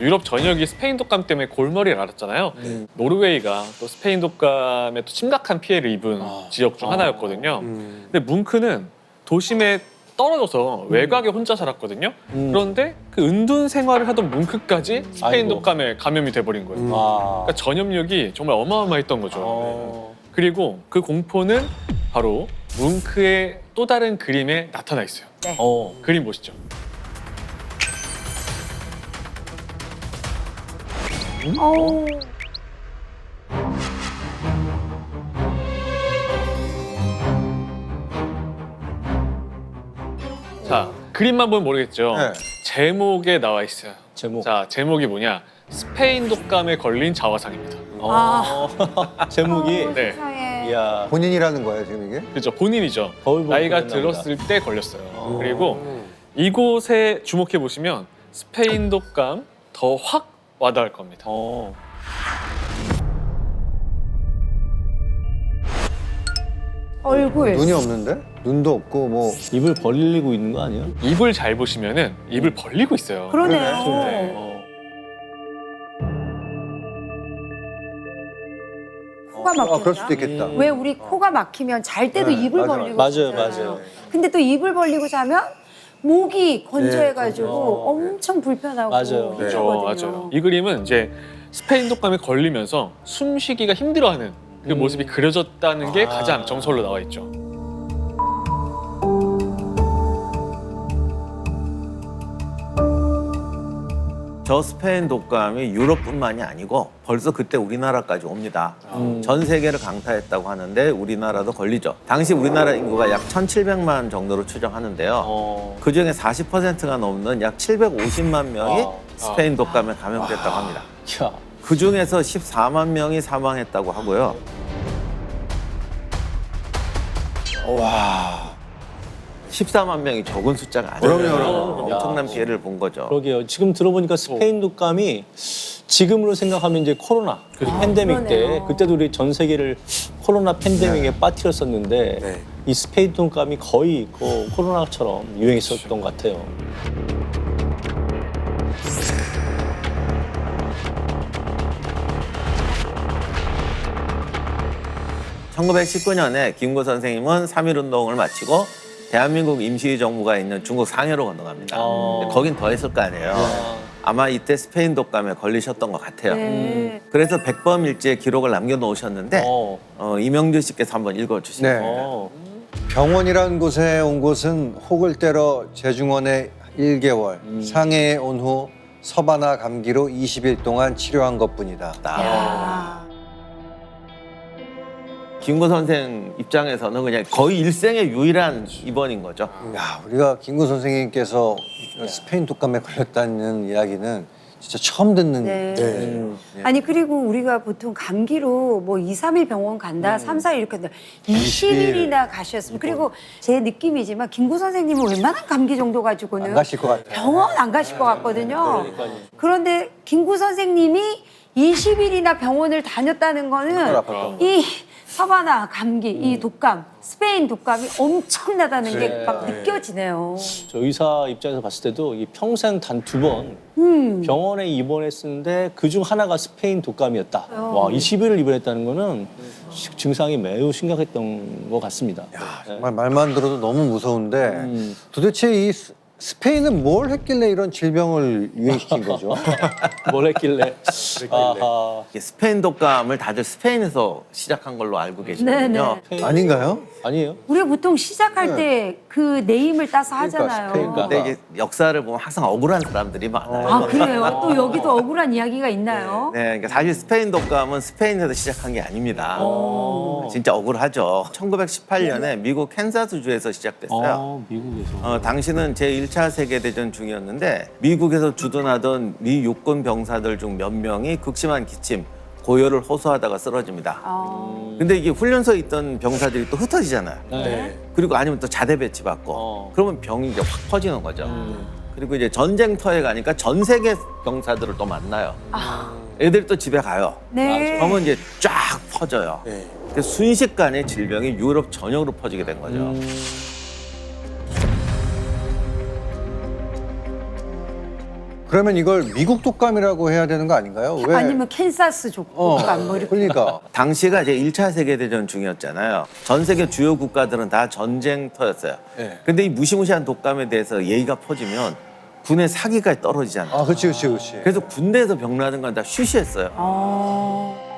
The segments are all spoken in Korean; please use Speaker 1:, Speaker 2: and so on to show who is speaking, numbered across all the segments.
Speaker 1: 유럽 전역이 스페인 독감 때문에 골머리를 앓았잖아요. 노르웨이가 또 스페인 독감에 또 심각한 피해를 입은 지역 중 하나였거든요. 근데 뭉크는 도심에 떨어져서 외곽에 혼자 살았거든요. 그런데 그 은둔 생활을 하던 뭉크까지 스페인
Speaker 2: 아이고.
Speaker 1: 독감에 감염이 돼버린 거예요.
Speaker 2: 와.
Speaker 1: 그러니까 전염력이 정말 어마어마했던 거죠. 그리고 그 공포는 바로 뭉크의 또 다른 그림에 나타나 있어요. 그림 보시죠. 자, 그림만 보면 모르겠죠.
Speaker 3: 네.
Speaker 1: 제목에 나와 있어요.
Speaker 2: 제목.
Speaker 1: 자, 제목이 뭐냐? 스페인 독감에 걸린 자화상입니다.
Speaker 2: 제목이.
Speaker 1: 네.
Speaker 4: 세상에.
Speaker 2: 이야.
Speaker 3: 본인이라는 거예요, 지금 이게?
Speaker 1: 그죠, 본인이죠.
Speaker 2: 거울 보고
Speaker 1: 나이가
Speaker 2: 그랬나 보다.
Speaker 1: 들었을 때 걸렸어요. 그리고 이곳에 주목해 보시면 스페인 독감 더 확 와닿을 겁니다.
Speaker 4: 얼굴.
Speaker 3: 눈이 없는데? 눈도 없고 뭐
Speaker 2: 입을 벌리고 있는 거 아니야?
Speaker 1: 입을 잘 보시면은 입을 벌리고 있어요.
Speaker 4: 그러네요.
Speaker 1: 네.
Speaker 4: 코가 막힌다.
Speaker 3: 그럴 수도 있겠다.
Speaker 4: 왜 우리 코가 막히면 잘 때도
Speaker 3: 네,
Speaker 4: 입을
Speaker 3: 맞아,
Speaker 4: 벌리고
Speaker 2: 맞아요,
Speaker 4: 자잖아요.
Speaker 2: 맞아요.
Speaker 4: 근데 또 입을 벌리고 자면 목이 건조해가지고
Speaker 2: 네,
Speaker 4: 엄청 불편하고
Speaker 2: 맞아요.
Speaker 1: 그렇죠,
Speaker 4: 힘들거든요.
Speaker 1: 맞아요. 이 그림은 이제 스페인 독감에 걸리면서 숨쉬기가 힘들어하는 그 모습이 그려졌다는 게 가장 정설로 나와 있죠.
Speaker 5: 저 스페인 독감이 유럽뿐만이 아니고 벌써 그때 우리나라까지 옵니다. 전 세계를 강타했다고 하는데 우리나라도 걸리죠. 당시 우리나라 인구가 약 1,700만 정도로 추정하는데요. 그중에 40%가 넘는 약 750만 명이 스페인 독감에 감염됐다고 합니다.
Speaker 2: 야.
Speaker 5: 그중에서 14만 명이 사망했다고 하고요. 와. 14만 명이 적은 숫자가 아니에요.
Speaker 3: 그럼요.
Speaker 5: 엄청난 피해를 본 거죠.
Speaker 2: 그러게요. 지금 들어보니까 스페인 독감이 지금으로 생각하면 이제 코로나 팬데믹 때
Speaker 4: 그러네요.
Speaker 2: 그때도 우리 전 세계를 코로나 팬데믹에 빠뜨렸었는데
Speaker 3: 네.
Speaker 2: 이 스페인 독감이 거의 그 코로나처럼 유행했었던 것 같아요.
Speaker 5: (1919년에) 김구 선생님은 3.1운동을 마치고 대한민국 임시정부가 있는 중국 상해로 건너갑니다. 근데 거긴 더 했을 거 아니에요. 아마 이때 스페인 독감에 걸리셨던 것 같아요.
Speaker 4: 네.
Speaker 5: 그래서 백범일지의 기록을 남겨놓으셨는데 이명주 씨께서 한번 읽어주시죠.
Speaker 3: 네. 병원이란 곳에 온 곳은 혹을 때려 재중원에 1개월, 상해에 온 후 서바나 감기로 20일 동안 치료한 것뿐이다.
Speaker 4: 야.
Speaker 5: 김구 선생 입장에서는 그냥 거의 일생의 유일한 입원인 거죠.
Speaker 3: 야, 우리가 김구 선생님께서 스페인 독감에 걸렸다는 이야기는 진짜 처음 듣는.
Speaker 4: 네. 아니 그리고 우리가 보통 감기로 뭐 2, 3일 병원 간다, 3, 4일 이렇게 한다. 20일이나 가셨으면 그리고 제 느낌이지만 김구 선생님은 웬만한 감기 정도 가지고는
Speaker 3: 안 가실 것 같아요.
Speaker 4: 병원 안 가실 것 같거든요. 그런데 김구 선생님이 20일이나 병원을 다녔다는 거는
Speaker 3: 아팠던
Speaker 4: 이 사바나 감기, 이 독감, 스페인 독감이 엄청나다는 게 막 느껴지네요.
Speaker 2: 저 의사 입장에서 봤을 때도 이 평생 단 2번 병원에 입원했었는데 그중 하나가 스페인 독감이었다. 와, 20일을 입원했다는 거는 증상이 매우 심각했던 것 같습니다.
Speaker 3: 정말 말만 들어도 너무 무서운데 도대체 이 스페인은 뭘 했길래 이런 질병을 유행시킨 거죠?
Speaker 2: 뭘 했길래. 아하.
Speaker 5: 이게 스페인 독감을 다들 스페인에서 시작한 걸로 알고 계시거든요.
Speaker 4: 네네.
Speaker 3: 아닌가요?
Speaker 2: 아니에요?
Speaker 4: 우리가 보통 시작할 때 그 네임을 따서 하잖아요.
Speaker 3: 스페인 독감.
Speaker 5: 근데 이게 역사를 보면 항상 억울한 사람들이 많아요.
Speaker 4: 아 그래요? 또 여기도 억울한 이야기가 있나요?
Speaker 5: 네, 그러니까 사실 스페인 독감은 스페인에서 시작한 게 아닙니다. 진짜 억울하죠. 1918년에 미국 캔자스주에서 시작됐어요.
Speaker 2: 미국에서.
Speaker 5: 당시는 제1차 세계대전 중이었는데 미국에서 주둔하던 미 육군 병사들 중 몇 명이 극심한 기침, 고열을 호소하다가 쓰러집니다. 근데 이게 훈련소에 있던 병사들이 또 흩어지잖아요.
Speaker 2: 네.
Speaker 5: 그리고 아니면 또 자대 배치받고 그러면 병이 이제 확 퍼지는 거죠. 그리고 이제 전쟁터에 가니까 전 세계 병사들을 또 만나요. 애들이 또 집에 가요.
Speaker 4: 네.
Speaker 5: 그러면 이제 쫙 퍼져요. 그래서 순식간에 질병이 유럽 전역으로 퍼지게 된 거죠.
Speaker 3: 그러면 이걸 미국 독감이라고 해야 되는 거 아닌가요? 왜?
Speaker 4: 아니면 캔사스 독감 뭐 이렇게.
Speaker 3: 그러니까
Speaker 5: 당시가 이제 1차 세계대전 중이었잖아요. 전 세계 주요 국가들은 다 전쟁터였어요.
Speaker 3: 네.
Speaker 5: 근데 이 무시무시한 독감에 대해서 예의가 퍼지면 군의 사기가 떨어지잖아요.
Speaker 3: 아, 그렇지, 그렇지, 그렇지.
Speaker 5: 그래서 군대에서 병나는 건 다 쉬쉬했어요.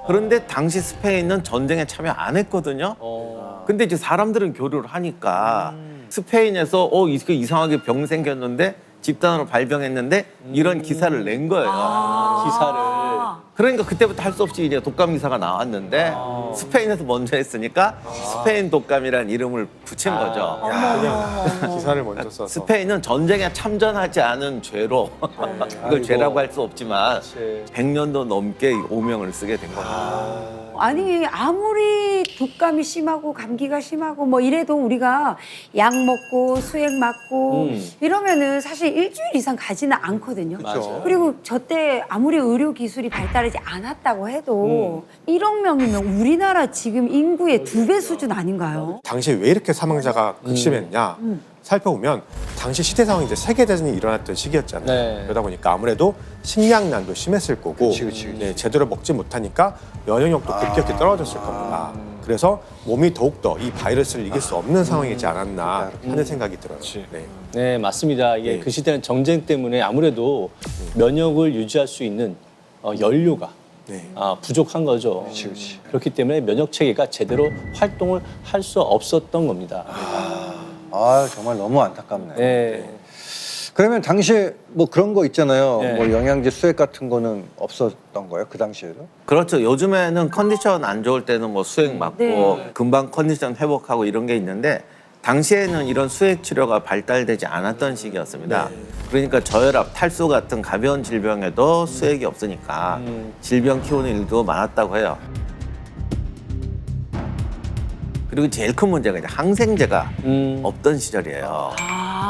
Speaker 5: 그런데 당시 스페인은 전쟁에 참여 안 했거든요. 근데 이제 사람들은 교류를 하니까 스페인에서 이거 이상하게 병 생겼는데 집단으로 발병했는데 이런 기사를 낸 거예요.
Speaker 2: 기사를.
Speaker 5: 그러니까 그때부터 할 수 없이 이제 독감 기사가 나왔는데 스페인에서 먼저 했으니까 스페인 독감이라는 이름을 붙인 거죠.
Speaker 6: 기사를 먼저 써서.
Speaker 5: 스페인은 전쟁에 참전하지 않은 죄로 이걸 죄라고 할 수 없지만
Speaker 2: 그치.
Speaker 5: 100년도 넘게 오명을 쓰게 된 겁니다.
Speaker 4: 아니 아무리 독감이 심하고 감기가 심하고 뭐 이래도 우리가 약 먹고 수액 맞고 이러면은 사실 일주일 이상 가지는 않거든요.
Speaker 2: 맞아요.
Speaker 4: 그리고 저때 아무리 의료 기술이 발달하지 않았다고 해도 1억 명이면 우리나라 지금 인구의 2배 수준 아닌가요?
Speaker 6: 당시에 왜 이렇게 사망자가 극심했냐 살펴보면 당시 시대 상황이 이제 세계대전이 일어났던 시기였잖아요.
Speaker 2: 네.
Speaker 6: 그러다 보니까 아무래도 식량난도 심했을 거고
Speaker 3: 그치.
Speaker 6: 네, 제대로 먹지 못하니까 면역력도 급격히 떨어졌을 겁니다. 그래서 몸이 더욱더 이 바이러스를 이길 수 없는 상황이지 않았나 하는 생각이 들어요. 네.
Speaker 2: 네, 맞습니다. 이게
Speaker 6: 네.
Speaker 2: 그 시대는 전쟁 때문에 아무래도 면역을 유지할 수 있는 연료가
Speaker 6: 네.
Speaker 2: 부족한 거죠.
Speaker 3: 그치.
Speaker 2: 그렇기 때문에 면역 체계가 제대로 활동을 할 수 없었던 겁니다.
Speaker 3: 아, 정말 너무 안타깝네.
Speaker 2: 네.
Speaker 3: 그러면 당시에 뭐 그런 거 있잖아요.
Speaker 2: 네.
Speaker 3: 뭐 영양제 수액 같은 거는 없었던 거예요? 그 당시에도?
Speaker 5: 그렇죠. 요즘에는 컨디션 안 좋을 때는 뭐 수액 맞고
Speaker 4: 네.
Speaker 5: 금방 컨디션 회복하고 이런 게 있는데 당시에는 이런 수액 치료가 발달되지 않았던 시기였습니다. 그러니까 저혈압, 탈수 같은 가벼운 질병에도 수액이 없으니까 질병 키우는 일도 많았다고 해요. 그리고 제일 큰 문제가 이제 항생제가 없던 시절이에요.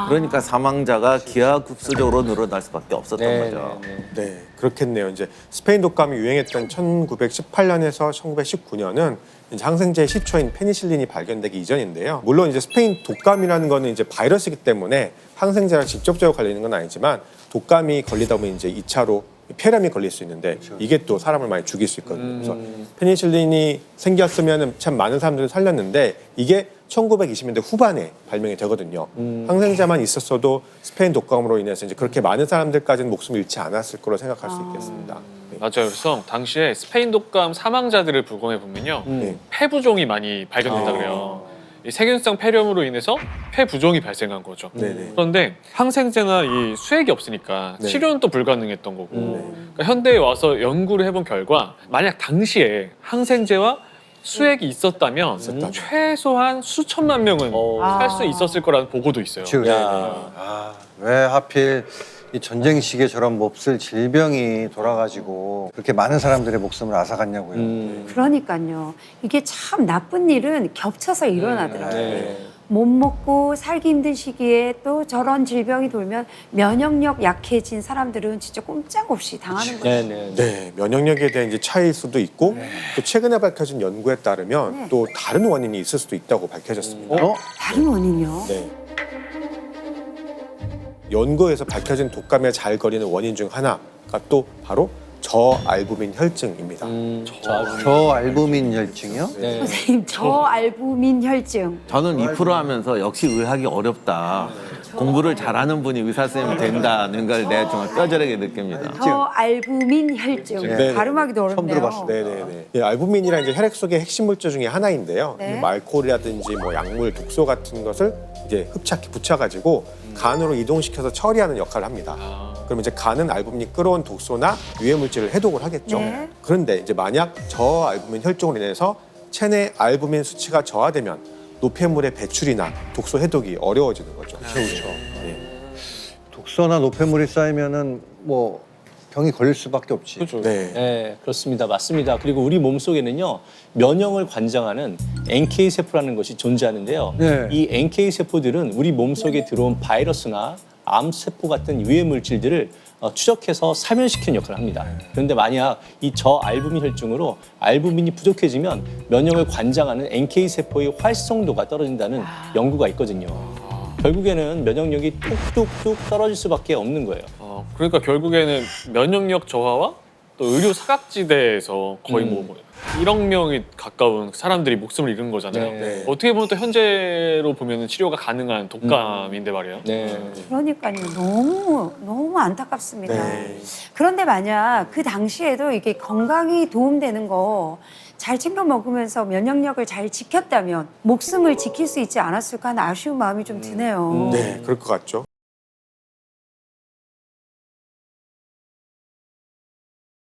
Speaker 5: 그러니까 사망자가 기하급수적으로 늘어날 수밖에 없었던
Speaker 2: 네,
Speaker 5: 거죠.
Speaker 2: 네, 네.
Speaker 6: 네, 그렇겠네요. 이제 스페인 독감이 유행했던 1918년에서 1919년은 이제 항생제의 시초인 페니실린이 발견되기 이전인데요. 물론 이제 스페인 독감이라는 거는 이제 바이러스이기 때문에 항생제랑 직접적으로 관련있는 건 아니지만 독감이 걸리다 보면 이제 2차로 폐렴이 걸릴 수 있는데 이게 또 사람을 많이 죽일 수 있거든요. 그래서 페니실린이 생겼으면 참 많은 사람들을 살렸는데 이게 1920년대 후반에 발명이 되거든요. 항생제만 있었어도 스페인 독감으로 인해서 이제 그렇게 많은 사람들까지는 목숨을 잃지 않았을 거로 생각할 수 있겠습니다. 네.
Speaker 1: 맞아요. 그래서 당시에 스페인 독감 사망자들을 부검해 보면요,
Speaker 6: 네.
Speaker 1: 폐부종이 많이 발견된다 그래요. 이 세균성 폐렴으로 인해서 폐부종이 발생한 거죠.
Speaker 6: 네네.
Speaker 1: 그런데 항생제나 이 수액이 없으니까
Speaker 6: 네.
Speaker 1: 치료는 또 불가능했던 거고. 그러니까 현대에 와서 연구를 해본 결과 만약 당시에 항생제와 수액이 있었다면 최소한 수천만 명은 살 수 있었을 거라는 보고도 있어요.
Speaker 3: 그치. 아, 왜 하필 이 전쟁 시기에 저런 몹쓸 질병이 돌아가지고 그렇게 많은 사람들의 목숨을 앗아갔냐고요.
Speaker 4: 그러니까요. 이게 참 나쁜 일은 겹쳐서 일어나더라고요.
Speaker 2: 네.
Speaker 4: 못 먹고 살기 힘든 시기에 또 저런 질병이 돌면 면역력 약해진 사람들은 진짜 꼼짝없이 당하는 거죠.
Speaker 2: 네, 네.
Speaker 6: 네, 면역력에 대한 이제 차이일 수도 있고 또 최근에 밝혀진 연구에 따르면
Speaker 4: 네.
Speaker 6: 또 다른 원인이 있을 수도 있다고 밝혀졌습니다.
Speaker 4: 다른 원인이요?
Speaker 6: 네. 연구에서 밝혀진 독감에 잘 걸리는 원인 중 하나가 또 바로 저알부민 혈증입니다.
Speaker 3: 저알부민 혈증이요?
Speaker 2: 네.
Speaker 4: 선생님, 저알부민 혈증.
Speaker 5: 저는 2% 하면서 역시 의학이 어렵다. 공부를 잘하는 분이 의사 선생님이 된다는 걸 내가 정말 뼈저리게 느낍니다.
Speaker 4: 저알부민 혈증.
Speaker 6: 네.
Speaker 4: 발음하기도 어렵네요.
Speaker 3: 처음 들어봤어요.
Speaker 6: 네네네. 예, 알부민이란 이제 혈액 속의 핵심 물질 중에 하나인데요.
Speaker 4: 네.
Speaker 6: 뭐 알코올이라든지 뭐 약물, 독소 같은 것을 이제 흡착해 붙여가지고 간으로 이동시켜서 처리하는 역할을 합니다. 그럼 이제 간은 알부민이 끌어온 독소나 유해 물질을 해독을 하겠죠.
Speaker 4: 네.
Speaker 6: 그런데 이제 만약 저알부민 혈증으로 인해서 체내 알부민 수치가 저하되면 노폐물의 배출이나 독소 해독이 어려워지는 거죠. 그렇죠.
Speaker 3: 독소나 노폐물이 쌓이면은 뭐 병이 걸릴 수밖에 없지.
Speaker 6: 네.
Speaker 2: 네, 그렇습니다. 맞습니다. 그리고 우리 몸속에는요, 면역을 관장하는 NK 세포라는 것이 존재하는데요.
Speaker 3: 네.
Speaker 2: 이 NK 세포들은 우리 몸속에 들어온 바이러스나 암 세포 같은 유해 물질들을 추적해서 사면시키는 역할을 합니다. 그런데 만약 이 저알부민 혈중으로 알부민이 부족해지면 면역을 관장하는 NK 세포의 활성도가 떨어진다는 연구가 있거든요. 결국에는 면역력이 뚝뚝뚝 떨어질 수밖에 없는 거예요.
Speaker 1: 그러니까 결국에는 면역력 저하와 또 의료 사각지대에서 거의 뭐 1억 명이 가까운 사람들이 목숨을 잃은 거잖아요.
Speaker 2: 네.
Speaker 1: 어떻게 보면 또 현재로 보면 치료가 가능한 독감인데 말이에요.
Speaker 2: 네.
Speaker 4: 그러니까요. 너무 안타깝습니다.
Speaker 6: 네.
Speaker 4: 그런데 만약 그 당시에도 이게 건강이 도움되는 거 잘 챙겨 먹으면서 면역력을 잘 지켰다면 목숨을 지킬 수 있지 않았을까 하는 아쉬운 마음이 좀 드네요.
Speaker 6: 네, 그럴 것 같죠.